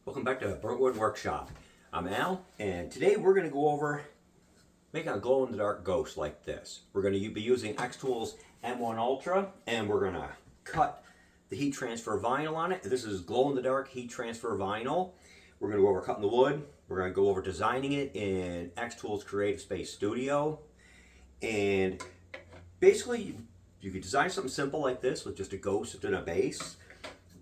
Welcome back to Burntwood Workshop. I'm Al, and today we're going to go over making a glow-in-the-dark ghost like this. We're going to be using XTool's M1 Ultra, and we're going to cut the heat transfer vinyl on it. This is glow-in-the-dark heat transfer vinyl. We're going to go over cutting the wood. We're going to go over designing it in XTool's Creative Space Studio. And basically, you could design something simple like this with just a ghost and a base,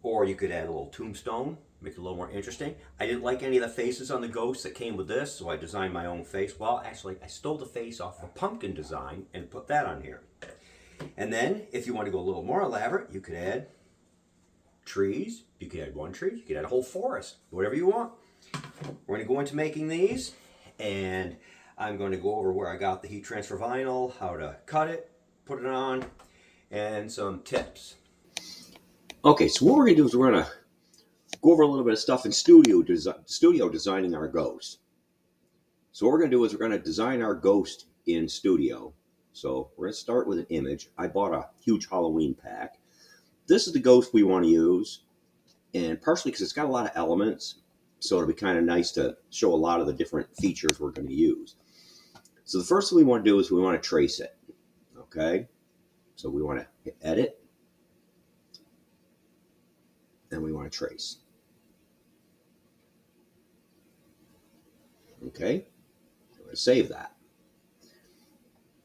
or you could add a little tombstone, make it a little more interesting. I didn't like any of the faces on the ghosts that came with this, so I designed my own face. Well, actually, I stole the face off a pumpkin design and put that on here. And then, if you want to go a little more elaborate, you could add trees. You could add one tree. You could add a whole forest. Whatever you want. We're going to go into making these, and I'm going to go over where I got the heat transfer vinyl, how to cut it, put it on, and some tips. Okay, so what we're going to do is we're going to go over a little bit of stuff in studio designing our ghost. So what we're going to do is we're going to design our ghost in Studio. So we're going to start with an image. I bought a huge Halloween pack. This is the ghost we want to use, and partially because it's got a lot of elements, so it'll be kind of nice to show a lot of the different features we're going to use. So the first thing we want to do is we want to trace it. Okay, so we want to hit edit, and we want to trace. Okay, we're going to save that.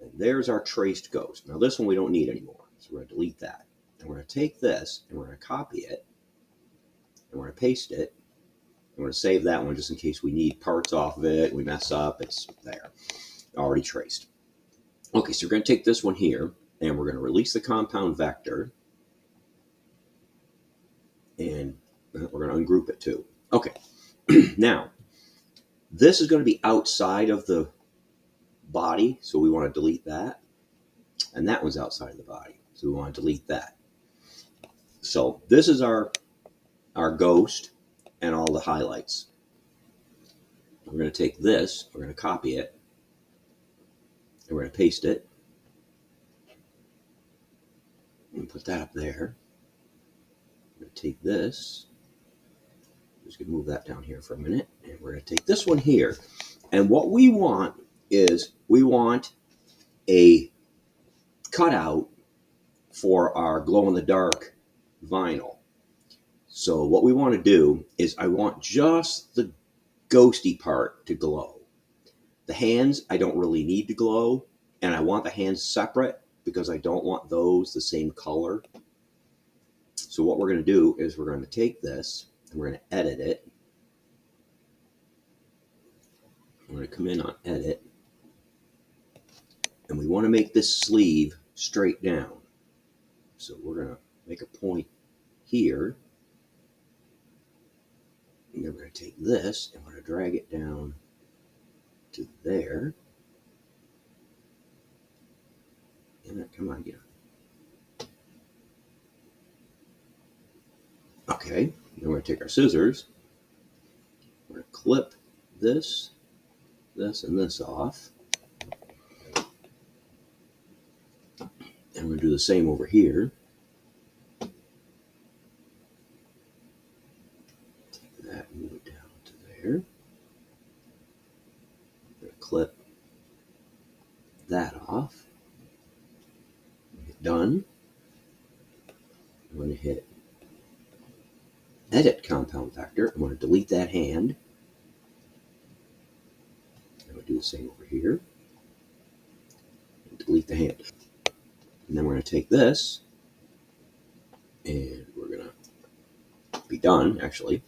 And there's our traced ghost. Now this one we don't need anymore, so we're going to delete that. And we're going to take this, and we're going to copy it, and we're going to paste it, and we're going to save that one just in case we need parts off of it, we mess up, it's there, already traced. Okay, so we're going to take this one here, and we're going to release the compound vector, and we're going to ungroup it too. Okay, now, this is going to be outside of the body, so we want to delete that. And that one's outside of the body, so we want to delete that. So this is our ghost and all the highlights. We're going to take this, we're going to copy it, and we're going to paste it. And put that up there. We're going to take this. I'm just going to move that down here for a minute. And we're going to take this one here. And what we want is we want a cutout for our glow-in-the-dark vinyl. So what we want to do is I want just the ghosty part to glow. The hands I don't really need to glow, and I want the hands separate because I don't want those the same color. So what we're going to do is we're going to take this and we're going to edit it. We're going to come in on edit, and we want to make this sleeve straight down. So we're going to make a point here, and then we're going to take this and we're going to drag it down to there. And come on, get it. Okay, then we're going to take our scissors. We're going to clip this, and this off. And we're going to do the same over here. Take that and move it down to there. We're going to clip that off. Hit done. I'm going to hit edit compound vector. I'm going to delete that hand. I'm going to do the same over here. Delete the hand. And then we're going to take this, and we're going to be done, actually.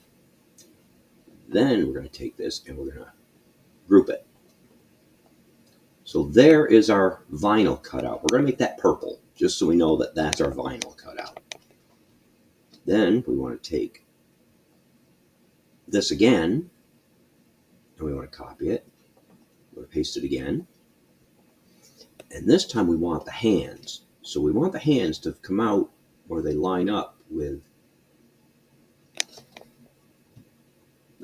Then we're going to take this, and we're going to group it. So there is our vinyl cutout. We're going to make that purple, just so we know that that's our vinyl cutout. Then we want to take this again, and we want to copy it. We're going to paste it again. And this time we want the hands. So we want the hands to come out where they line up with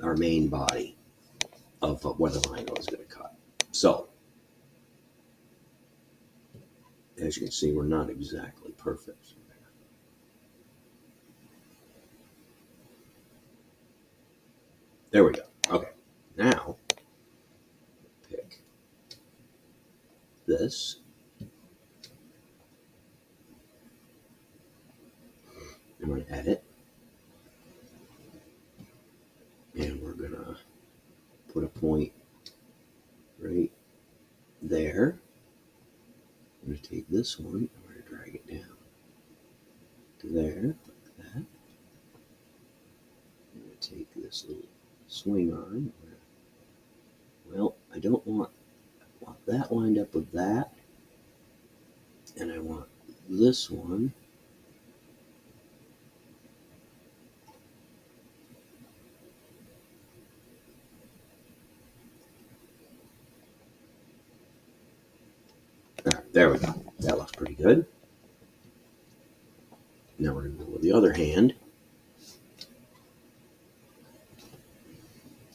our main body of what the vinyl is going to cut. So, as you can see, we're not exactly perfect. there. There we go. Okay. Now, pick this. I'm going to edit. And we're going to put a point right there. I'm going to take this one. I'm going to drag it down to there, like that. I'm going to take this little swing arm. Well, I don't want that lined up with that. And I want this one there we go. That looks pretty good. Now we're going to go with the other hand.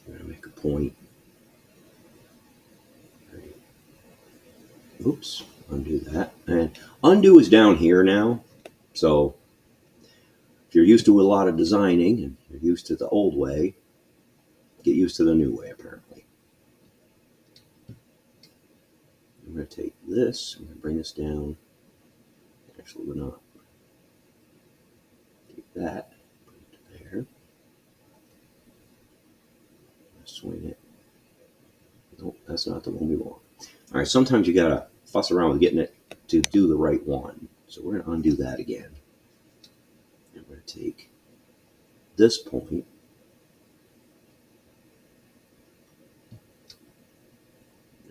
I'm going to make a point. Right. Oops, undo that. And undo is down here now. So if you're used to a lot of designing and you're used to the old way, get used to the new way apparently. I'm going to take this, I'm going to bring this down. Actually, we're not. Take that, put it to there. Swing it. Nope, that's not the one we want. All right, sometimes you got to fuss around with getting it to do the right one. So we're going to undo that again. And we're going to take this point.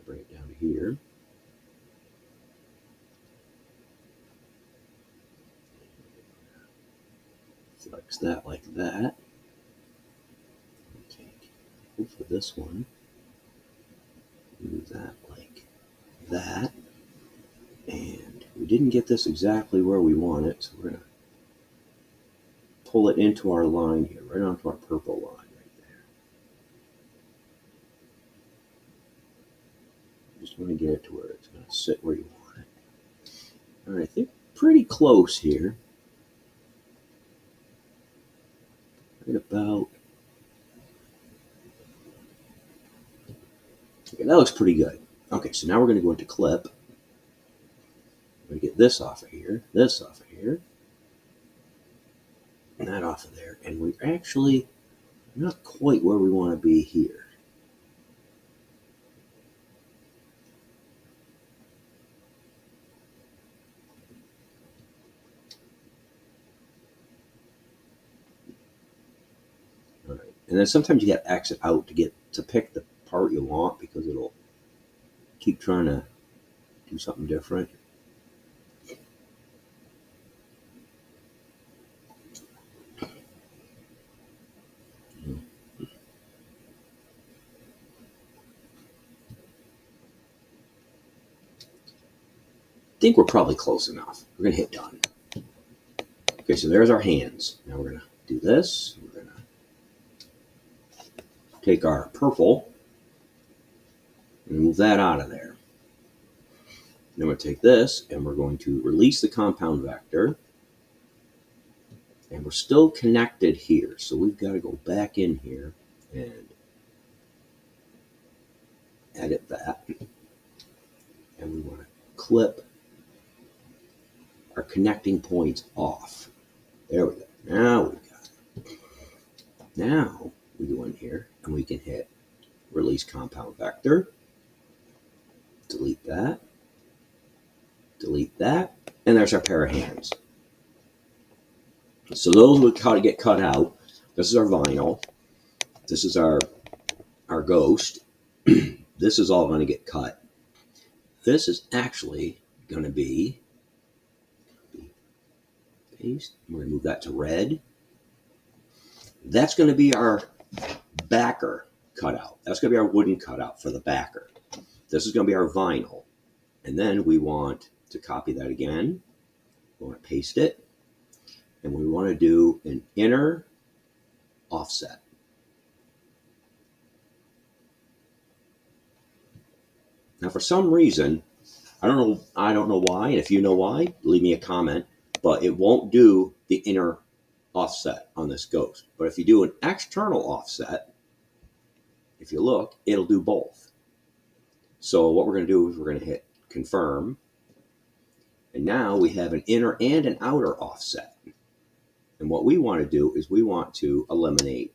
Bring it down to here. Flex that like that. Take for this one. Move that like that. And we didn't get this exactly where we want it, so we're going to pull it into our line here, right onto our purple line right there. Just want to get it to where it's going to sit where you want it. All right, I think pretty close here. Right about. Okay, that looks pretty good. Okay, so now we're going to go into clip. We're going to get this off of here, this off of here, and that off of there. And we're actually not quite where we want to be here. All right. And then sometimes you got to exit out to pick the part you want because it'll keep trying to do something different. I think we're probably close enough. We're going to hit done. Okay, so there's our hands. Now we're going to do this. We're going to take our purple and move that out of there. Then we're going to take this and we're going to release the compound vector. And we're still connected here. So we've got to go back in here and edit that. And we want to clip our connecting points off. There we go. Now we got it. Now we go in here and we can hit release compound vector. Delete that. Delete that. And there's our pair of hands. So those would get cut out. This is our vinyl. This is our ghost. This is all going to get cut. This is actually going to be paste. We're going to move that to red. That's going to be our backer cutout. That's going to be our wooden cutout for the backer. This is going to be our vinyl. And then we want to copy that again. We want to paste it. And we want to do an inner offset. Now, for some reason, I don't know why, and if you know why, leave me a comment, but it won't do the inner offset on this ghost. But if you do an external offset, if you look, it'll do both. So what we're going to do is we're going to hit confirm. And now we have an inner and an outer offset. And what we want to do is we want to eliminate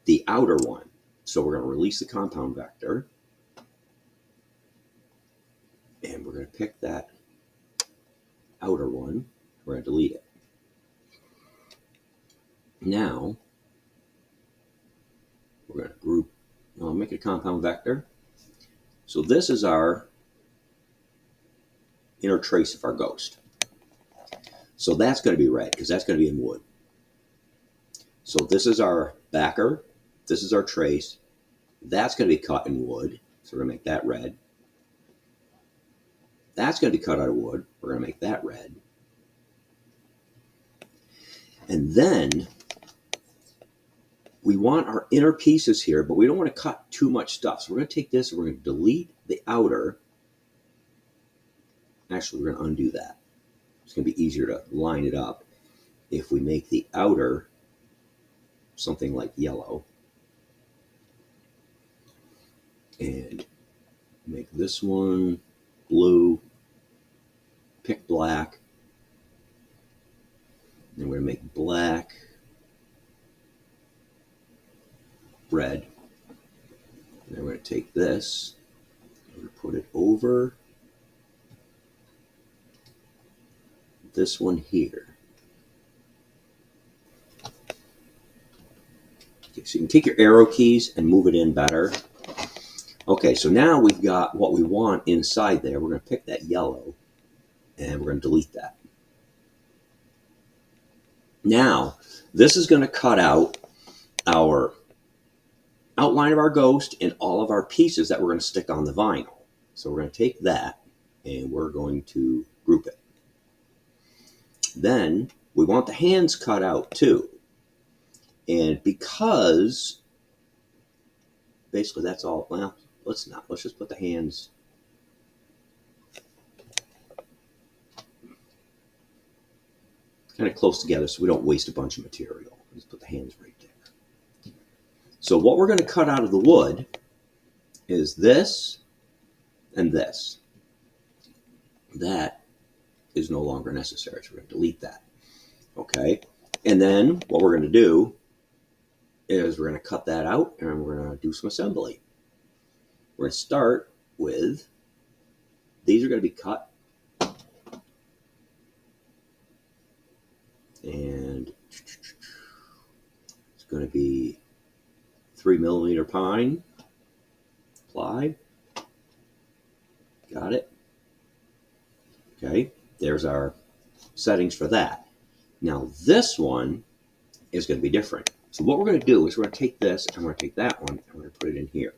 the outer one. So we're going to release the compound vector. And we're going to pick that outer one. We're going to delete it. Now, we're going to group, make a compound vector. So this is our inner trace of our ghost. So that's going to be red because that's going to be in wood. So this is our backer. This is our trace. That's going to be cut in wood. So we're going to make that red. That's going to be cut out of wood. We're going to make that red. And then we want our inner pieces here, but we don't want to cut too much stuff. So we're going to take this and we're going to delete the outer. Actually, we're going to undo that. It's going to be easier to line it up if we make the outer something like yellow. And make this one blue. Pick black. And we're going to make black red. And then we're going to take this and we're going to put it over this one here. Okay, so you can take your arrow keys and move it in better. Okay, so now we've got what we want inside there. We're going to pick that yellow and we're going to delete that. Now, this is going to cut out our outline of our ghost and all of our pieces that we're going to stick on the vinyl. So we're going to take that and we're going to group it. Then we want the hands cut out too. And because basically that's all, well, let's not. Let's just put the hands kind of close together so we don't waste a bunch of material. Let's put the hands right there. So what we're going to cut out of the wood is this and this. That is no longer necessary, so we're going to delete that. Okay, and then what we're going to do is we're going to cut that out and we're going to do some assembly. We're going to start with, these are going to be cut. And it's going to be 3mm pine ply. Got it. Okay, there's our settings for that. Now this one is going to be different. So what we're going to do is we're going to take this and we're going to take that one and we're going to put it in here.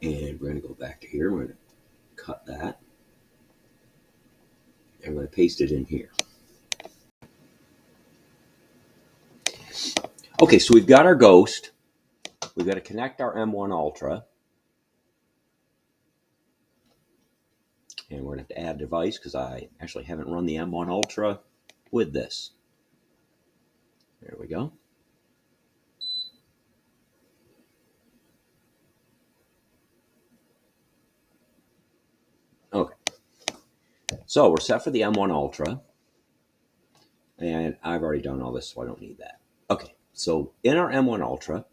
And we're going to go back to here. We're going to cut that. And we're going to paste it in here. Okay, so we've got our ghost. We've got to connect our M1 Ultra. And we're going to have to add a device because I actually haven't run the M1 Ultra with this. There we go. Okay. So we're set for the M1 Ultra. And I've already done all this, so I don't need that. Okay, so in our M1 Ultra,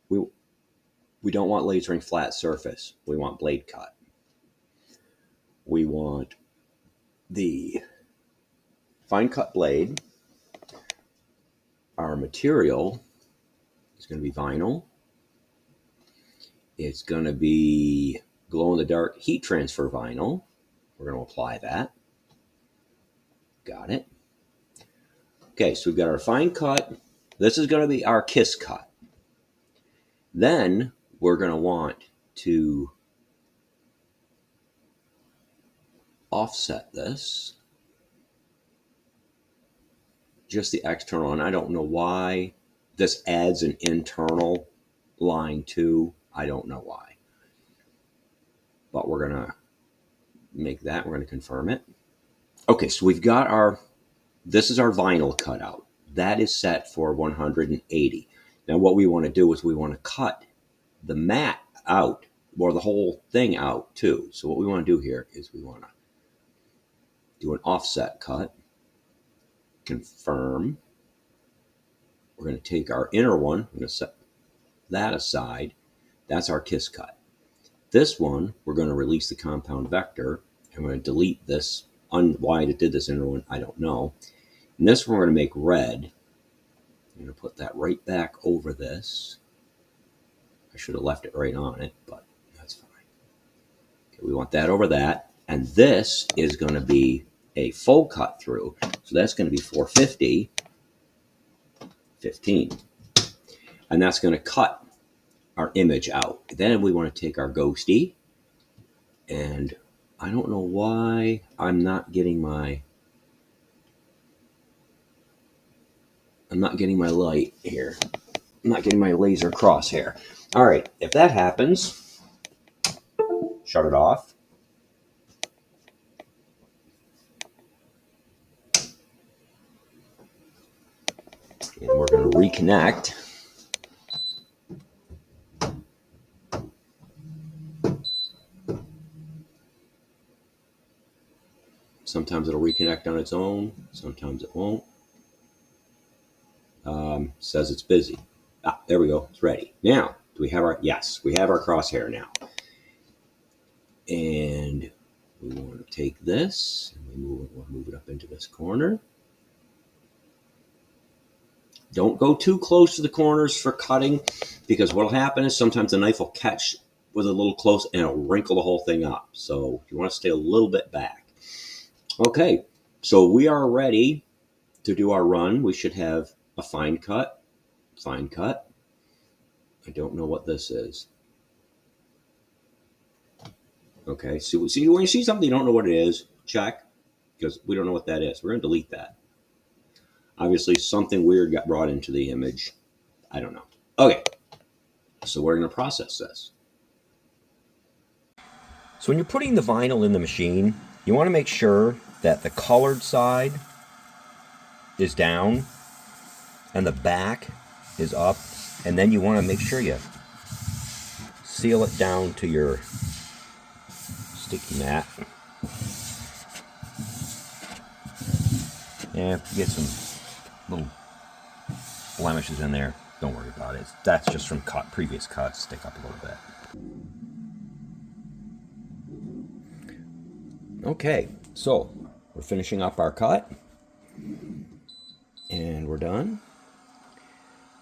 we don't want lasering flat surface. We want blade cut. We want the fine cut blade. Our material is going to be vinyl. It's going to be glow-in-the-dark heat transfer vinyl. We're going to apply that. Got it. Okay, so we've got our fine cut. This is going to be our kiss cut. Then we're going to want to offset this. Just the external, and I don't know why this adds an internal line too. I don't know why. But we're going to make that. We're going to confirm it. Okay, so we've got our This is our vinyl cutout. That is set for 180. Now what we want to do is we want to cut the mat out, or the whole thing out too. So what we want to do here is we want to do an offset cut, confirm. We're going to take our inner one, we're going to set that aside. That's our kiss cut. This one, we're going to release the compound vector, and we're going to delete this. Why it did this inner one, I don't know. And this one we're going to make red. I'm going to put that right back over this. I should have left it right on it, but that's fine. Okay, we want that over that. And this is going to be a full cut through. So that's going to be 450, 15. And that's going to cut our image out. Then we want to take our ghosty. And I don't know why I'm not getting my light here. I'm not getting my laser crosshair. All right, if that happens, shut it off. And we're going to reconnect. Sometimes it'll reconnect on its own. Sometimes it won't. Says it's busy. There we go. It's ready. Now, do we have our... Yes, we have our crosshair now. And we want to take this and we'll move it up into this corner. Don't go too close to the corners for cutting, because what will happen is sometimes the knife will catch with a little close and it'll wrinkle the whole thing up. So you want to stay a little bit back. Okay, so we are ready to do our run. We should have a fine cut. Fine cut. I don't know what this is. Okay, so see, when you see something you don't know what it is, check, because we don't know what that is. We're going to delete that. Obviously, something weird got brought into the image. I don't know. Okay, so we're going to process this. So when you're putting the vinyl in the machine, you want to make sure that the colored side is down and the back is up, and then you want to make sure you seal it down to your sticky mat. And if you get some little blemishes in there, don't worry about it. That's just from previous cuts. Stick up a little bit. Okay, so we're finishing up our cut, and we're done.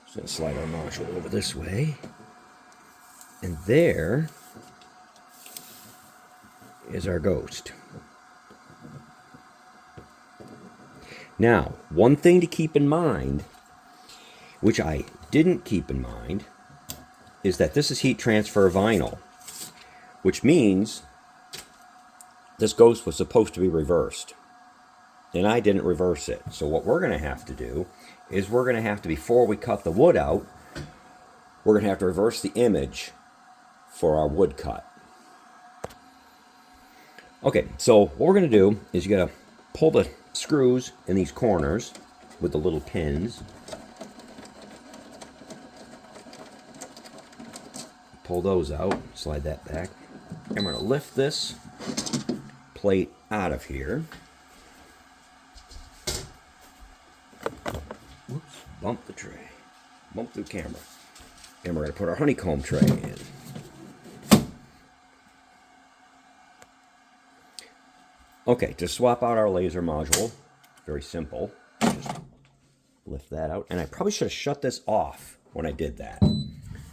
Just gonna slide our module over this way, and there is our ghost. Now, one thing to keep in mind, which I didn't keep in mind, is that this is heat transfer vinyl, which means this ghost was supposed to be reversed, and I didn't reverse it. So what we're going to have to do is we're going to have to, before we cut the wood out, we're going to have to reverse the image for our wood cut. Okay, so what we're going to do is you got to pull the screws in these corners with the little pins. Pull those out, slide that back. I'm going to lift this plate out of here. Whoops, bump the tray. Bump the camera. And we're going to put our honeycomb tray in. Okay, to swap out our laser module, very simple. Just lift that out. And I probably should have shut this off when I did that.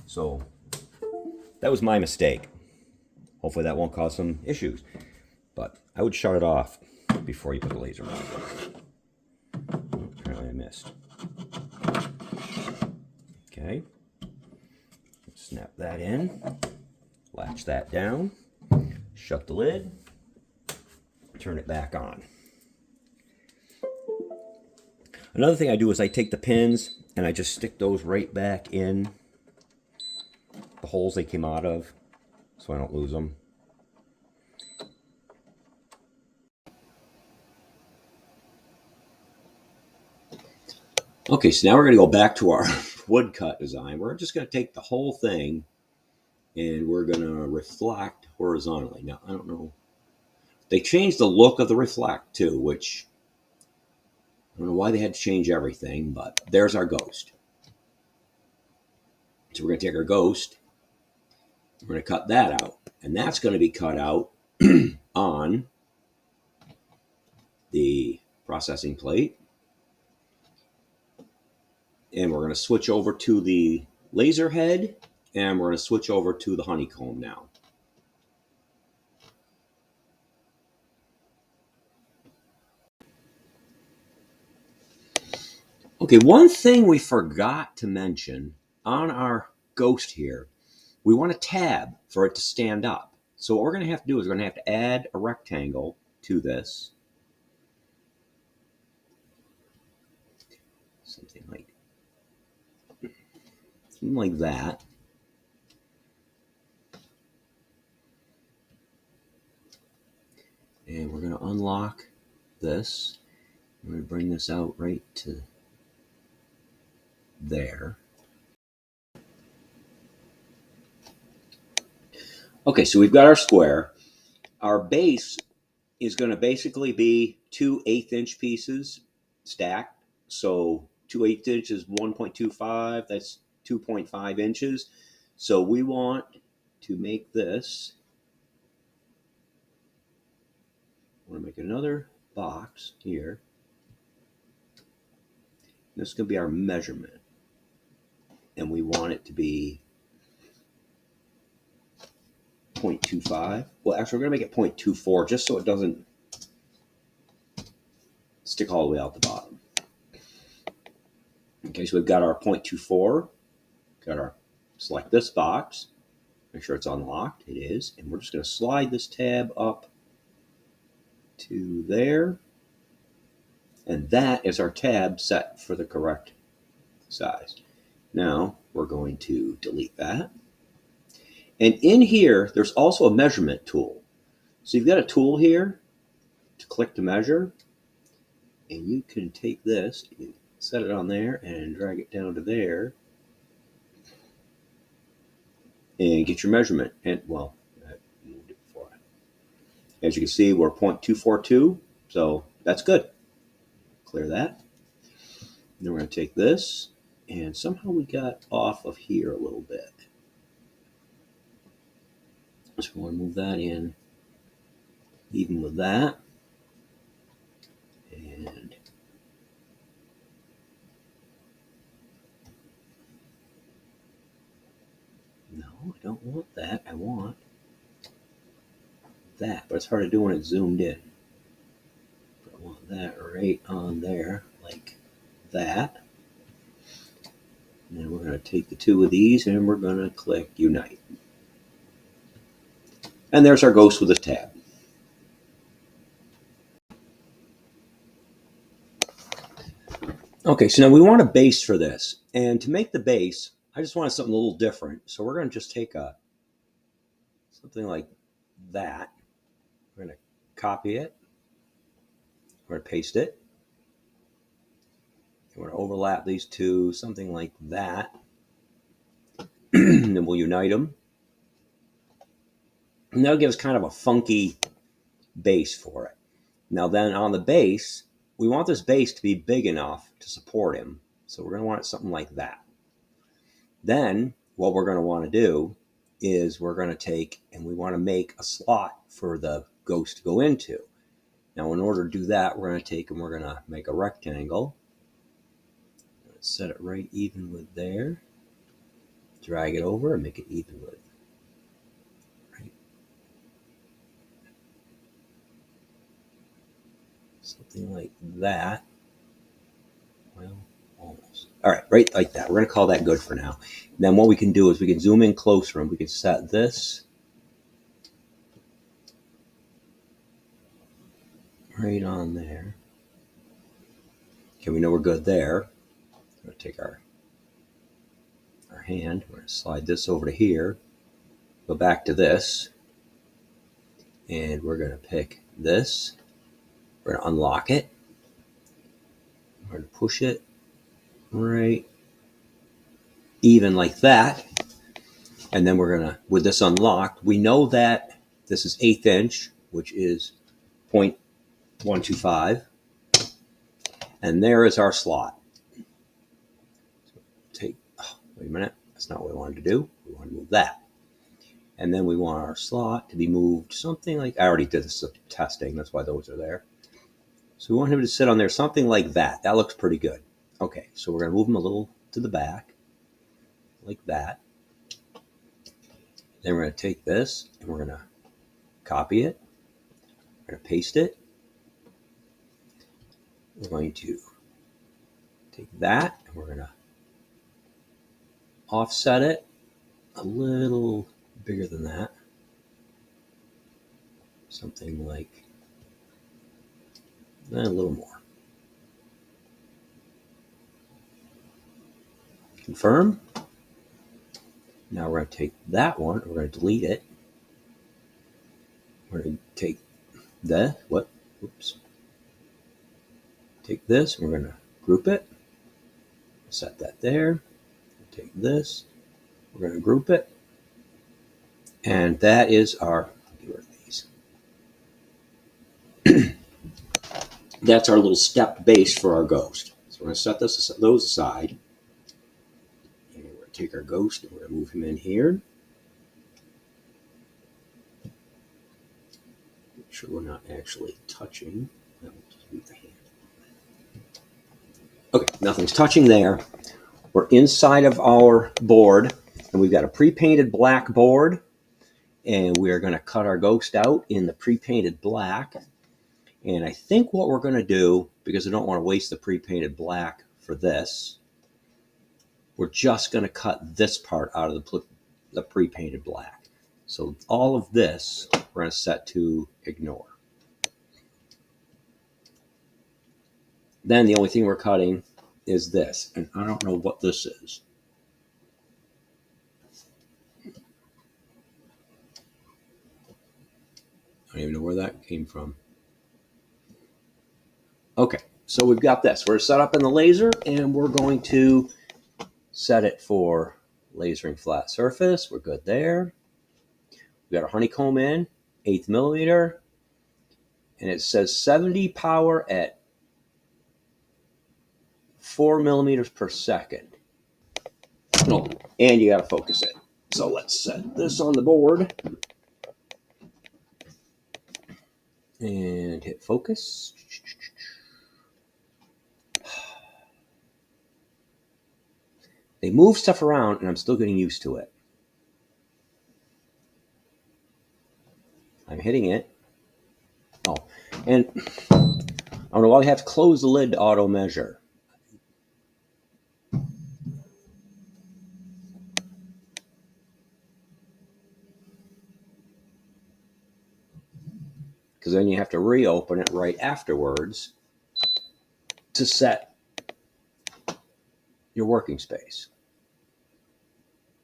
So that was my mistake. Hopefully that won't cause some issues. But I would shut it off before you put the laser module. Apparently I missed. Okay. Snap that in. Latch that down. Shut the lid. Turn it back on. Another thing I do is I take the pins and I just stick those right back in the holes they came out of so I don't lose them. Okay, so now we're going to go back to our woodcut design. We're just going to take the whole thing and we're going to reflect horizontally. Now, I don't know. They changed the look of the reflect too, which I don't know why they had to change everything, but there's our ghost. So we're going to take our ghost, we're going to cut that out, and that's going to be cut out on the processing plate. And we're going to switch over to the laser head, and we're going to switch over to the honeycomb now. Okay, one thing we forgot to mention on our ghost here, we want a tab for it to stand up. So what we're going to have to do is we're going to have to add a rectangle to this. Something like that. And we're going to unlock this. We're going to bring this out right to there. Okay, so we've got our square. Our base is going to basically be 2 1/8-inch pieces stacked. So 2 1/8 inches, 1.25, that's 2.5 inches. So we want to make this, we're going to make another box here. This is going to be our measurement. And we want it to be 0.25. Well, actually, we're going to make it 0.24 just so it doesn't stick all the way out the bottom. Okay, so we've got our 0.24. Got our, select this box. Make sure it's unlocked. It is. And we're just going to slide this tab up to there. And that is our tab set for the correct size. Now we're going to delete that. And in here, there's also a measurement tool. So you've got a tool here to click to measure. And you can take this, you set it on there and drag it down to there. And get your measurement. And well, I moved it before. As you can see, we're 0.242. So that's good. Clear that. Then we're going to take this. And somehow we got off of here a little bit. So we're going to move that in even with that. And no, I don't want that. I want that. But it's hard to do when it's zoomed in. But I want that right on there, like that. And then we're going to take the two of these and we're going to click Unite. And there's our ghost with a tab. Okay, so now we want a base for this. And to make the base, I just wanted something a little different. So we're going to just take something like that. We're going to copy it. We're going to paste it. We're going to overlap these two, something like that. And then we'll unite them. And that'll give us kind of a funky base for it. Now then on the base, we want this base to be big enough to support him. So we're going to want it something like that. Then what we're going to want to do is we're going to take and we want to make a slot for the ghost to go into. Now in order to do that, we're going to take and we're going to make a rectangle. Set it right even with there. Drag it over and make it even with. Right. Something like that. Well, almost. All right, right like that. We're going to call that good for now. And then what we can do is we can zoom in closer and we can set this right on there. Okay, we know we're good there. We're going to take our hand, we're going to slide this over to here, go back to this, and we're going to pick this. We're going to unlock it. We're going to push it right even like that. And then we're gonna, with this unlocked, we know that this is 1/8 inch, which is 0.125. And there is our slot. Take, oh, wait a minute, that's not what we wanted to do. We want to move that. And then we want our slot to be moved something like, I already did this testing, that's why those are there. So we want him to sit on there something like that. That looks pretty good. Okay, so we're going to move him a little to the back, like that. Then we're going to take this and we're going to copy it. We're going to paste it. We're going to take that and we're going to offset it a little bigger than that. Something like a little more. Confirm. Now we're going to take that one, we're going to delete it. We're going to take take this, we're going to group it. Set that there. Take this, we're going to group it. And that is our, get rid of these. That's our little step base for our ghost. So we're going to set those aside. And we're going to take our ghost and we're going to move him in here. Make sure we're not actually touching. No, just move the hand. Okay, nothing's touching there. We're inside of our board and we've got a pre-painted black board. And we're going to cut our ghost out in the pre-painted black. And I think what we're going to do, because I don't want to waste the pre-painted black for this, we're just going to cut this part out of the pre-painted black. So all of this, we're going to set to ignore. Then the only thing we're cutting is this. And I don't know what this is. I don't even know where that came from. Okay, so we've got this. We're set up in the laser and we're going to set it for lasering flat surface. We're good there. We got our honeycomb in, 1/8 millimeter, and it says 70 power at 4 millimeters per second. No, and you got to focus it. So let's set this on the board and hit focus. They move stuff around and I'm still getting used to it. I'm hitting it. Oh, and I don't know why we have to close the lid to auto measure. Because then you have to reopen it right afterwards to set your working space.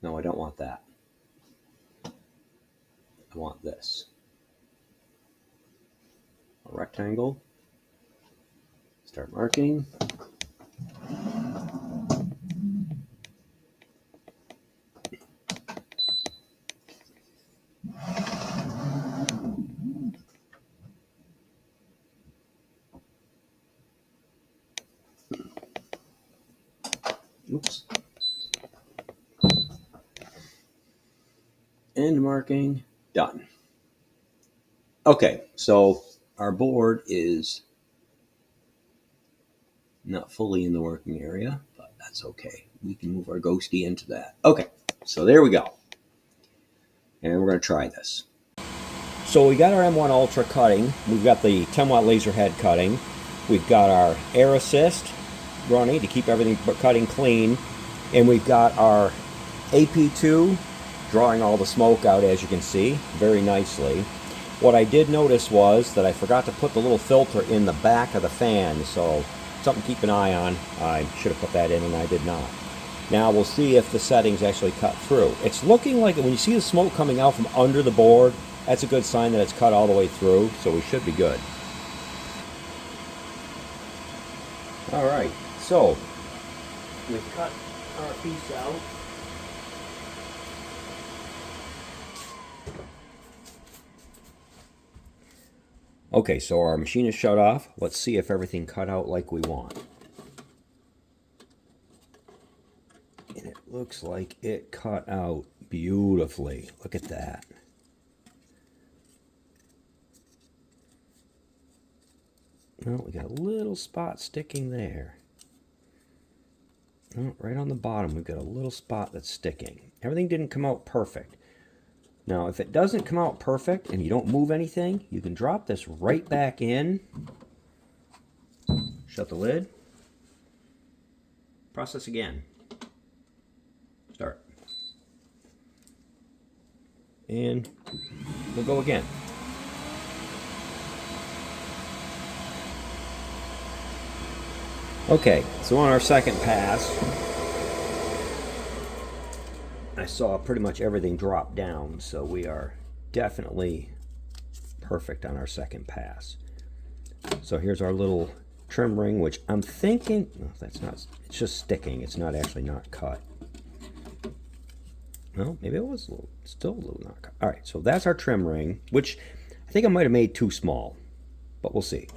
No, I don't want that. I want this. A rectangle. Start marking. Oops. End marking. Done. Okay, so our board is not fully in the working area, but that's okay. We can move our ghosty into that. Okay, so there we go. And we're going to try this. So we got our M1 Ultra cutting. We've got the 10 watt laser head cutting. We've got our air assist running to keep everything cutting clean. And we've got our AP2 drawing all the smoke out, as you can see, very nicely. What I did notice was that I forgot to put the little filter in the back of the fan, so something to keep an eye on. I should have put that in and I did not. Now we'll see if the settings actually cut through. It's looking like when you see the smoke coming out from under the board, that's a good sign that it's cut all the way through, so we should be good. Alright, so we've cut our piece out. Okay, so our machine is shut off. Let's see if everything cut out like we want. And it looks like it cut out beautifully. Look at that. Oh, we got a little spot sticking there. Oh, right on the bottom, we've got a little spot that's sticking. Everything didn't come out perfect. Now, if it doesn't come out perfect and you don't move anything, you can drop this right back in. Shut the lid. Process again. Start. And we'll go again. Okay, so on our second pass, I saw pretty much everything drop down, so we are definitely perfect on our second pass. So here's our little trim ring, which I'm thinking, no, that's not, it's just sticking, it's not actually not cut. Well, maybe it was a little, still a little not cut. All right, so that's our trim ring, which I think I might have made too small, but we'll see.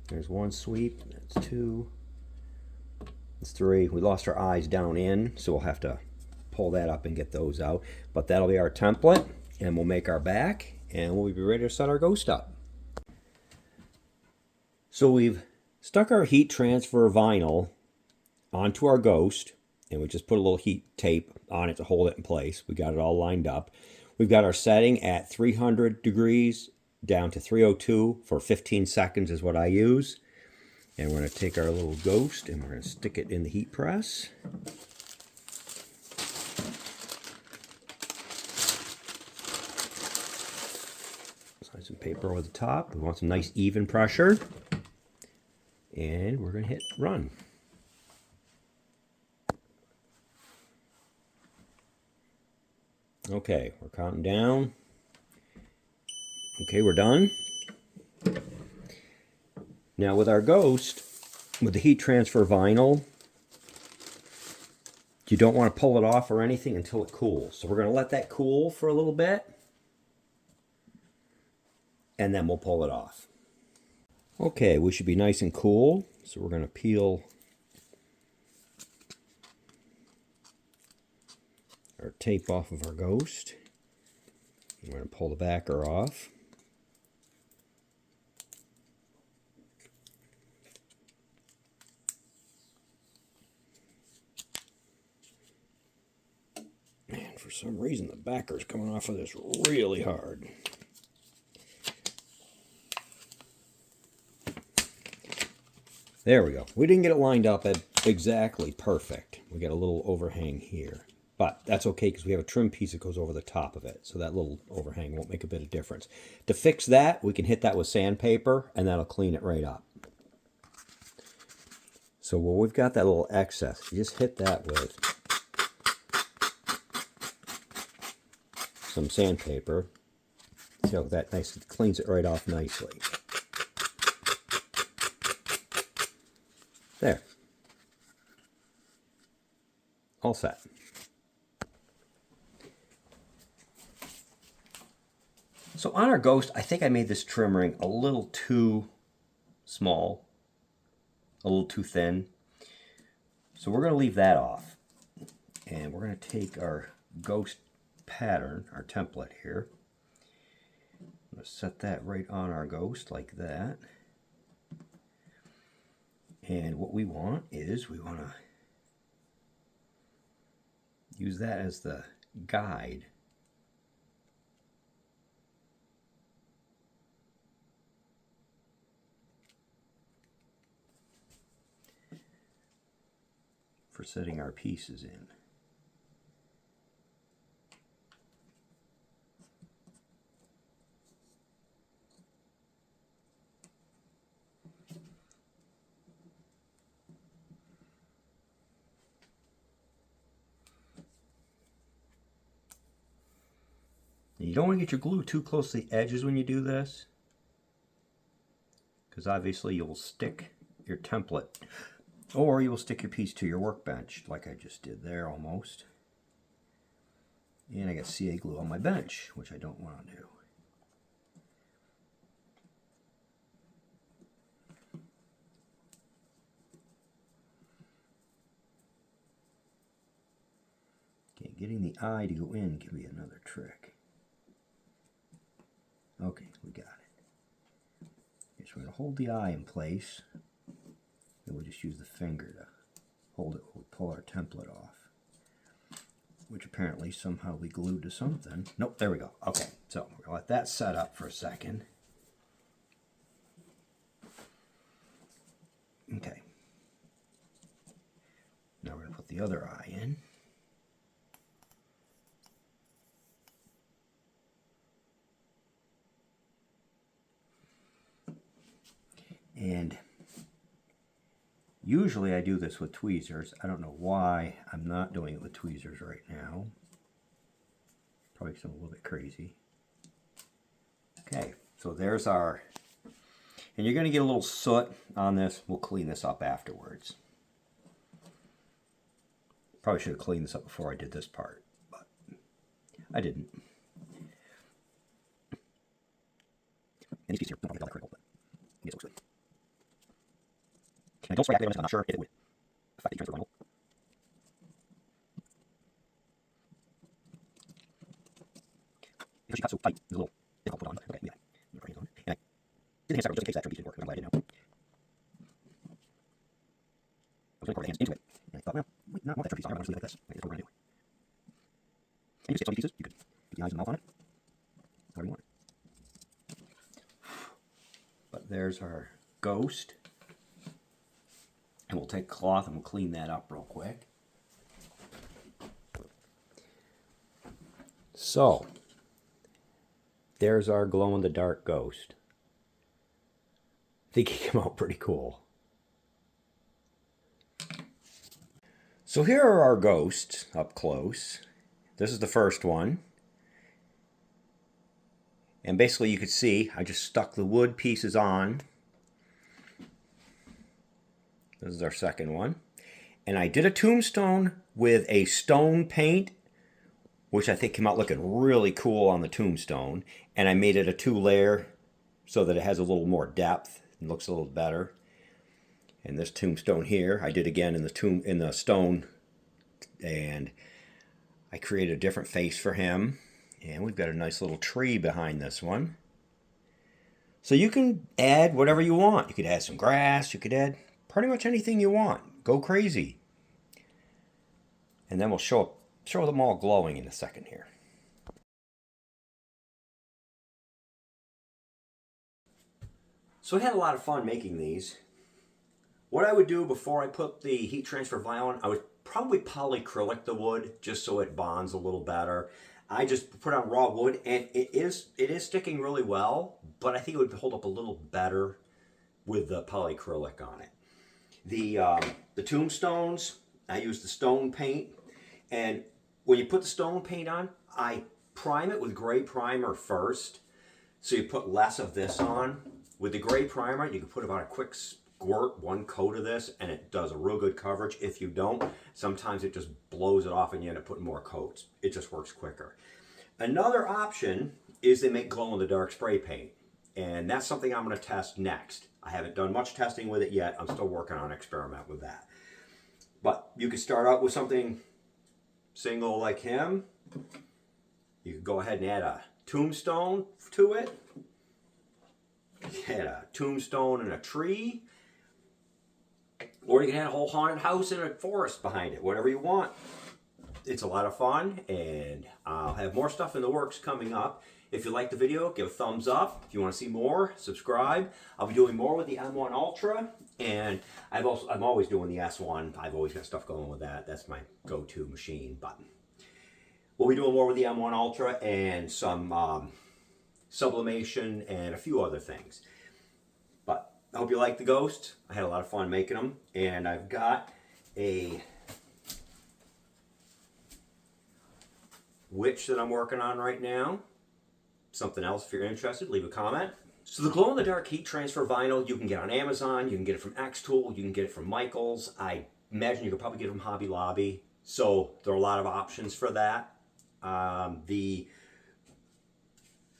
There's one sweep, that's two, that's three. We lost our eyes down in, so we'll have to pull that up and get those out. But that'll be our template, and we'll make our back, and we'll be ready to set our ghost up. So we've stuck our heat transfer vinyl onto our ghost, and we just put a little heat tape on it to hold it in place. We got it all lined up. We've got our setting at 300 degrees down to 302 for 15 seconds is what I use. And we're going to take our little ghost and we're going to stick it in the heat press. Slide some paper over the top. We want some nice even pressure. And we're going to hit run. Okay, we're counting down. Okay, we're done. Now with our ghost, with the heat transfer vinyl, you don't want to pull it off or anything until it cools. So we're going to let that cool for a little bit, and then we'll pull it off. Okay, we should be nice and cool, so we're going to peel our tape off of our ghost. We're going to pull the backer off. And for some reason the backer's coming off of this really hard. There we go. We didn't get it lined up at exactly perfect. We got a little overhang here. But that's okay because we have a trim piece that goes over the top of it. So that little overhang won't make a bit of difference. To fix that, we can hit that with sandpaper and that'll clean it right up. So where we've got that little excess, you just hit that with some sandpaper. See how that nice cleans it right off nicely. There. All set. So on our ghost, I think I made this trim ring a little too small, a little too thin. So we're going to leave that off. And we're going to take our ghost pattern, our template here. I'm going to set that right on our ghost like that. And what we want is we want to use that as the guide. For setting our pieces in. You don't want to get your glue too close to the edges when you do this, because obviously you'll stick your template Or you will stick your piece to your workbench, like I just did there almost. And I got CA glue on my bench, which I don't want to do. Okay, getting the eye to go in can be another trick. Okay, we got it. Okay, so we're going to hold the eye in place. And we'll just use the finger to hold it when we pull our template off. Which apparently somehow we glued to something. Nope, there we go. Okay, so we're going to let that set up for a second. Okay. Now we're going to put the other eye in. And usually I do this with tweezers. I don't know why I'm not doing it with tweezers right now. Probably because I'm a little bit crazy. Okay, so there's our, and you're going to get a little soot on this. We'll clean this up afterwards. Probably should have cleaned this up before I did this part, but I didn't. And these pieces here don't get all that critical, but I guess it looks good. And I don't spray activator on this, I'm not sure if it would affect the transfer vinyl. Because she got so tight, it's a little difficult to put on. Okay, yeah. And I did the hand separate just in case that trim piece didn't work, but I'm glad I did now. I was going to pour the hands into it, and I thought, well, I might not want that trim piece on here, but I'm just leave it like this. Okay, that's what we're going to do. And you just get some pieces, you could put the eyes and mouth on it, however you want it. But there's our ghost. And we'll take cloth and we'll clean that up real quick. So, there's our glow-in-the-dark ghost. I think he came out pretty cool. So here are our ghosts up close. This is the first one. And basically you could see I just stuck the wood pieces on. This is our second one. And I did a tombstone with a stone paint, which I think came out looking really cool on the tombstone. And I made it a 2-layer so that it has a little more depth and looks a little better. And this tombstone here, I did again in the stone, and I created a different face for him. And we've got a nice little tree behind this one. So you can add whatever you want. You could add some grass, you could add pretty much anything you want. Go crazy. And then we'll show them all glowing in a second here. So I had a lot of fun making these. What I would do before I put the heat transfer vinyl on, I would probably polyacrylic the wood just so it bonds a little better. I just put on raw wood, and it is sticking really well, but I think it would hold up a little better with the polyacrylic on it. The tombstones, I use the stone paint, and when you put the stone paint on, I prime it with gray primer first, so you put less of this on. With the gray primer, you can put about a quick squirt, 1 coat of this, and it does a real good coverage. If you don't, sometimes it just blows it off and you end up putting more coats. It just works quicker. Another option is they make glow-in-the-dark spray paint, and that's something I'm going to test next. I haven't done much testing with it yet. I'm still working on an experiment with that. But you could start out with something single like him. You could go ahead and add a tombstone to it. Add a tombstone and a tree. Or you can add a whole haunted house and a forest behind it. Whatever you want. It's a lot of fun, and I'll have more stuff in the works coming up. If you like the video, give a thumbs up. If you want to see more, subscribe. I'll be doing more with the M1 Ultra, and I'm always doing the S1. I've always got stuff going with that. That's my go-to machine. But we'll be doing more with the M1 Ultra and some sublimation and a few other things. But I hope you like the Ghost. I had a lot of fun making them, and I've got a witch that I'm working on right now. Something else, if you're interested, leave a comment. So the glow-in-the-dark heat transfer vinyl, you can get on Amazon, you can get it from XTool, you can get it from Michaels. I imagine you could probably get it from Hobby Lobby. So there are a lot of options for that. The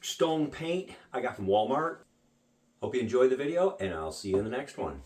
stone paint I got from Walmart. Hope you enjoyed the video, and I'll see you in the next one.